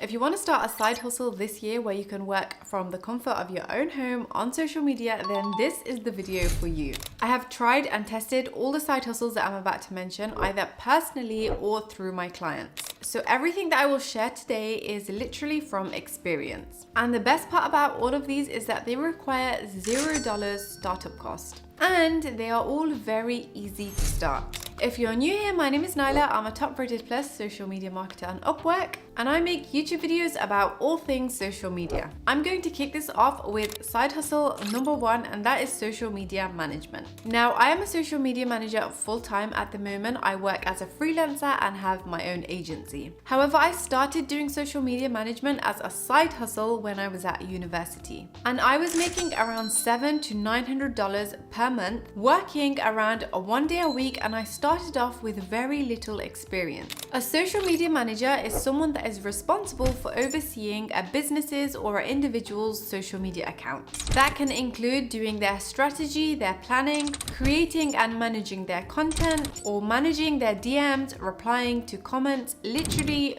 If you want to start a side hustle this year where you can work from the comfort of your own home on social media, then this is the video for you. I have tried and tested all the side hustles that I'm about to mention, either personally or through my clients. So everything that I will share today is literally from experience. And the best part about all of these is that they require $0 startup cost. And they are all very easy to start. If you're new here, my name is Nyla. I'm a top rated plus social media marketer on Upwork, and I make YouTube videos about all things social media. I'm going to kick this off with side hustle number 1, and that is social media management. Now, I am a social media manager full-time at the moment. I work as a freelancer and have my own agency. However, I started doing social media management as a side hustle when I was at university. And I was making around $700 to $900 per month, working around 1 day a week, and I started off with very little experience. A social media manager is someone that is responsible for overseeing a business's or an individual's social media accounts. That can include doing their strategy, their planning, creating and managing their content, or managing their DMs, replying to comments, literally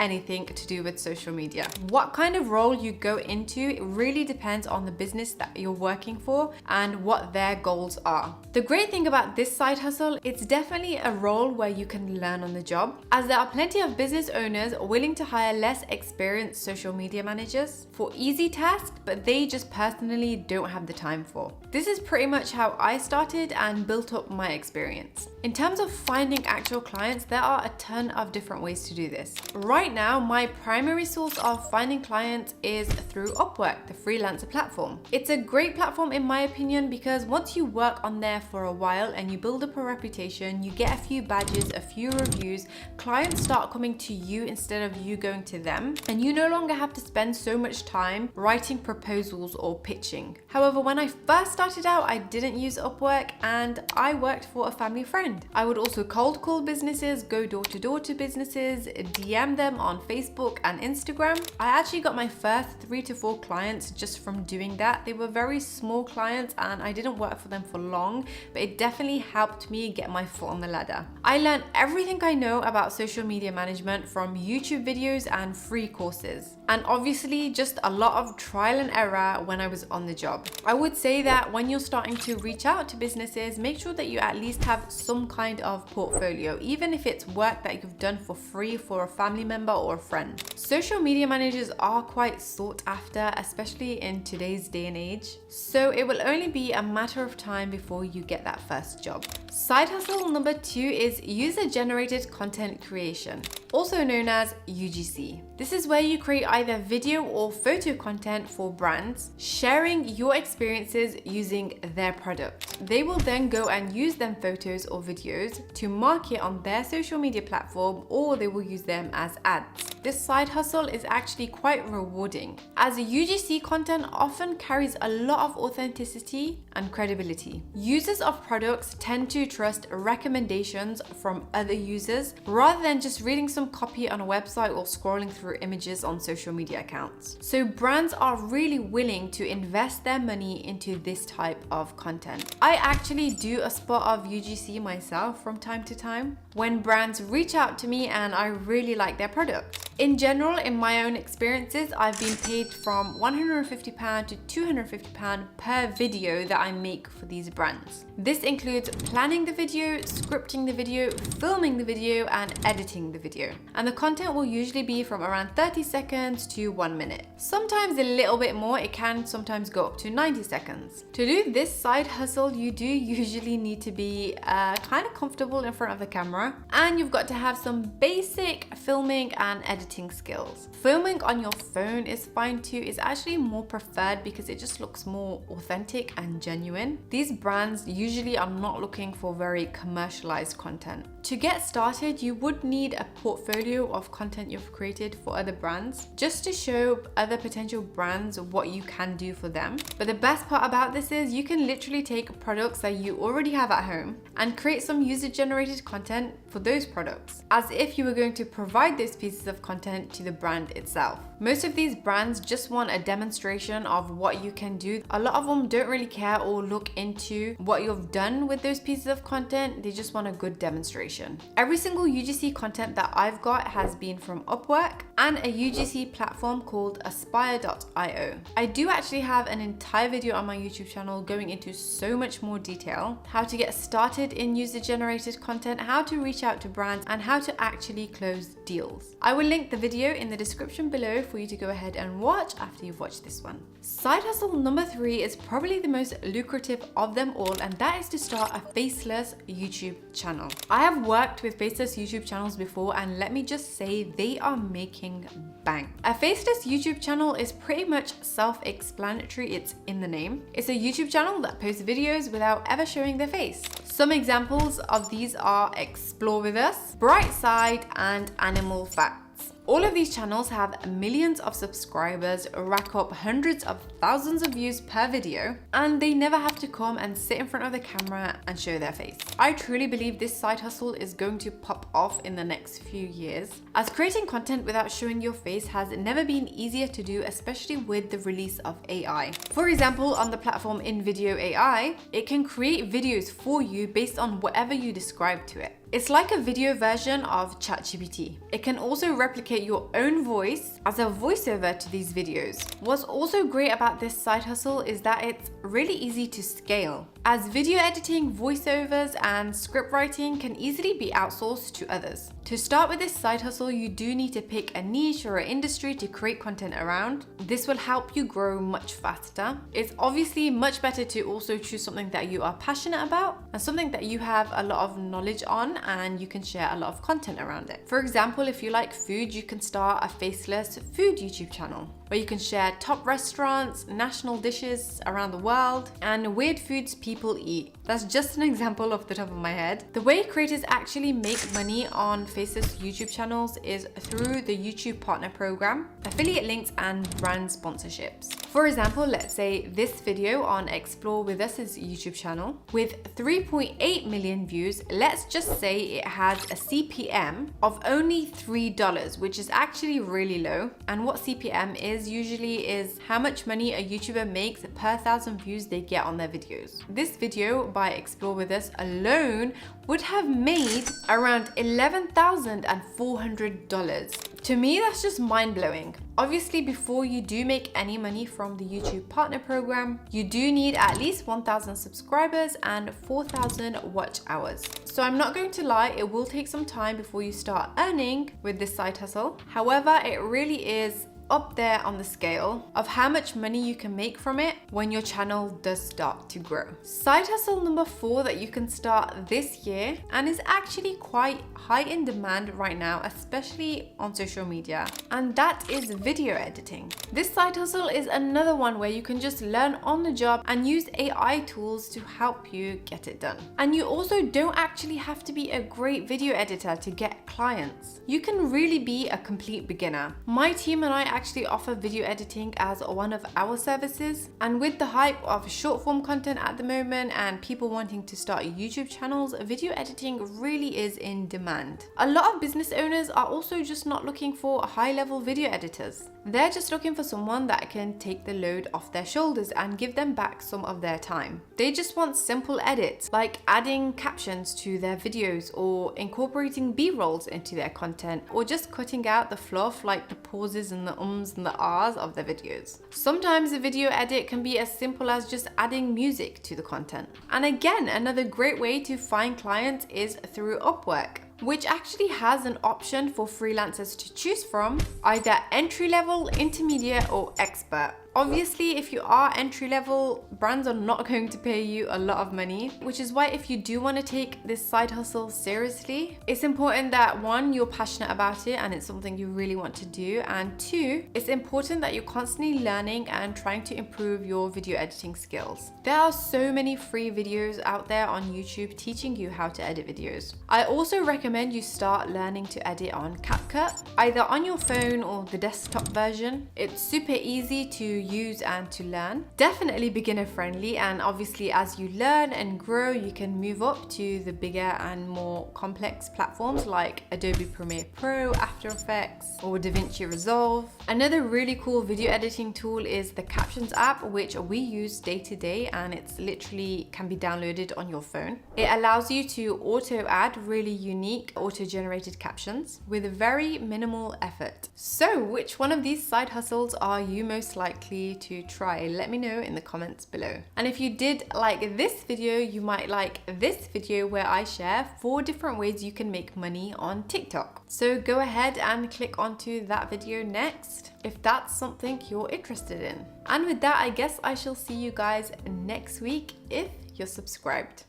anything to do with social media. What kind of role you go into, it really depends on the business that you're working for and what their goals are. The great thing about this side hustle, it's definitely a role where you can learn on the job, as there are plenty of business owners willing to hire less experienced social media managers for easy tasks, but they just personally don't have the time for. This is pretty much how I started and built up my experience. In terms of finding actual clients, there are a ton of different ways to do this. Right now, my primary source of finding clients is through Upwork, the freelancer platform. It's a great platform in my opinion, because once you work on there for a while and you build up a reputation, you get a few badges, a few reviews, clients start coming to you instead of you going to them, and you no longer have to spend so much time writing proposals or pitching. However, when I first started out, I didn't use Upwork and I worked for a family friend. I would also cold call businesses, go door to door to businesses, DM them on Facebook and Instagram. I actually got my first 3 to 4 clients just from doing that. They were very small clients and I didn't work for them for long, but it definitely helped me get my foot on the ladder. I learned everything I know about social media management from YouTube videos and free courses. And obviously just a lot of trial and error when I was on the job. I would say that when you're starting to reach out to businesses, make sure that you at least have some kind of portfolio, even if it's work that you've done for free for a family member or a friend. Social media managers are quite sought after, especially in today's day and age. So it will only be a matter of time before you get that first job. Side hustle number 2 is user-generated content creation, also known as UGC. This is where you create either video or photo content for brands, sharing your experiences using their product. They will then go and use them photos or videos to market on their social media platform, or they will use them as ads. This side hustle is actually quite rewarding, as UGC content often carries a lot of authenticity and credibility. Users of products tend to trust recommendations from other users rather than just reading some copy on a website or scrolling through images on social media accounts. So brands are really willing to invest their money into this type of content. I actually do a spot of UGC myself from time to time when brands reach out to me and I really like their product. In general, in my own experiences, I've been paid from £150 to £250 per video that I make for these brands. This includes planning the video, scripting the video, filming the video, and editing the video. And the content will usually be from around 30 seconds to 1 minute. Sometimes a little bit more, it can sometimes go up to 90 seconds. To do this side hustle, you do usually need to be kind of comfortable in front of the camera, and you've got to have some basic filming and editing skills. Filming on your phone is fine too. It's actually more preferred because it just looks more authentic and genuine. These brands usually are not looking for very commercialized content. To get started, you would need a portfolio of content you've created for other brands, just to show other potential brands what you can do for them. But the best part about this is you can literally take products that you already have at home and create some user-generated content for those products, as if you were going to provide those pieces of content to the brand itself. Most of these brands just want a demonstration of what you can do. A lot of them don't really care or look into what you've done with those pieces of content. They just want a good demonstration. Every single UGC content that I've got has been from Upwork, and a UGC platform called aspire.io. I do actually have an entire video on my YouTube channel going into so much more detail, how to get started in user-generated content, how to reach out to brands, and how to actually close deals. I will link the video in the description below for you to go ahead and watch after you've watched this one. Side hustle number 3 is probably the most lucrative of them all, and that is to start a faceless YouTube channel. I have worked with faceless YouTube channels before, and let me just say they are making bank. A faceless YouTube channel is pretty much self-explanatory, it's in the name. It's a YouTube channel that posts videos without ever showing their face. Some examples of these are Explore With Us, Bright Side, and Animal Facts. All of these channels have millions of subscribers, rack up hundreds of thousands of views per video, and they never have to come and sit in front of the camera and show their face. I truly believe this side hustle is going to pop off in the next few years, as creating content without showing your face has never been easier to do, especially with the release of AI. For example, on the platform InVideo AI, it can create videos for you based on whatever you describe to it. It's like a video version of ChatGPT. It can also replicate your own voice as a voiceover to these videos. What's also great about this side hustle is that it's really easy to scale, as video editing, voiceovers, and script writing can easily be outsourced to others. To start with this side hustle, you do need to pick a niche or an industry to create content around. This will help you grow much faster. It's obviously much better to also choose something that you are passionate about and something that you have a lot of knowledge on and you can share a lot of content around it. For example, if you like food, you can start a faceless food YouTube channel where you can share top restaurants, national dishes around the world, and weird foods people eat. That's just an example off the top of my head. The way creators actually make money on faceless YouTube channels is through the YouTube Partner Program, affiliate links, and brand sponsorships. For example, let's say this video on Explore With Us's YouTube channel, with 3.8 million views, let's just say it has a CPM of only $3, which is actually really low. And what CPM usually is how much money a YouTuber makes per 1,000 views they get on their videos. This video by Explore With Us alone would have made around $11,400. To me, that's just mind-blowing. Obviously, before you do make any money from the YouTube Partner Program, you do need at least 1,000 subscribers and 4,000 watch hours. So I'm not going to lie, it will take some time before you start earning with this side hustle. However, it really is up there on the scale of how much money you can make from it when your channel does start to grow. Side hustle number 4 that you can start this year and is actually quite high in demand right now, especially on social media, and that is video editing. This side hustle is another one where you can just learn on the job and use AI tools to help you get it done. And you also don't actually have to be a great video editor to get clients. You can really be a complete beginner. My team and I actually offer video editing as one of our services, and with the hype of short form content at the moment and people wanting to start YouTube channels, video editing really is in demand. A lot of business owners are also just not looking for high level video editors. They're just looking for someone that can take the load off their shoulders and give them back some of their time. They just want simple edits, like adding captions to their videos or incorporating B-rolls into their content, or just cutting out the fluff like the pauses and the ums and the ahs of their videos. Sometimes a video edit can be as simple as just adding music to the content. And again, another great way to find clients is through Upwork, which actually has an option for freelancers to choose from, either entry level, intermediate, or expert. Obviously, if you are entry level, brands are not going to pay you a lot of money, which is why if you do want to take this side hustle seriously, it's important that 1, you're passionate about it and it's something you really want to do, and 2, it's important that you're constantly learning and trying to improve your video editing skills. There are so many free videos out there on YouTube teaching you how to edit videos. I also recommend you start learning to edit on CapCut, either on your phone or the desktop version. It's super easy to use and to learn. Definitely beginner friendly, and obviously as you learn and grow, you can move up to the bigger and more complex platforms like Adobe Premiere Pro, After Effects, or DaVinci Resolve. Another really cool video editing tool is the Captions app, which we use day to day, and it's literally can be downloaded on your phone. It allows you to auto add really unique auto-generated captions with very minimal effort. So which one of these side hustles are you most likely to try? Let me know in the comments below. And if you did like this video, you might like this video where I share 4 different ways you can make money on TikTok. So go ahead and click onto that video next if that's something you're interested in. And with that, I guess I shall see you guys next week if you're subscribed.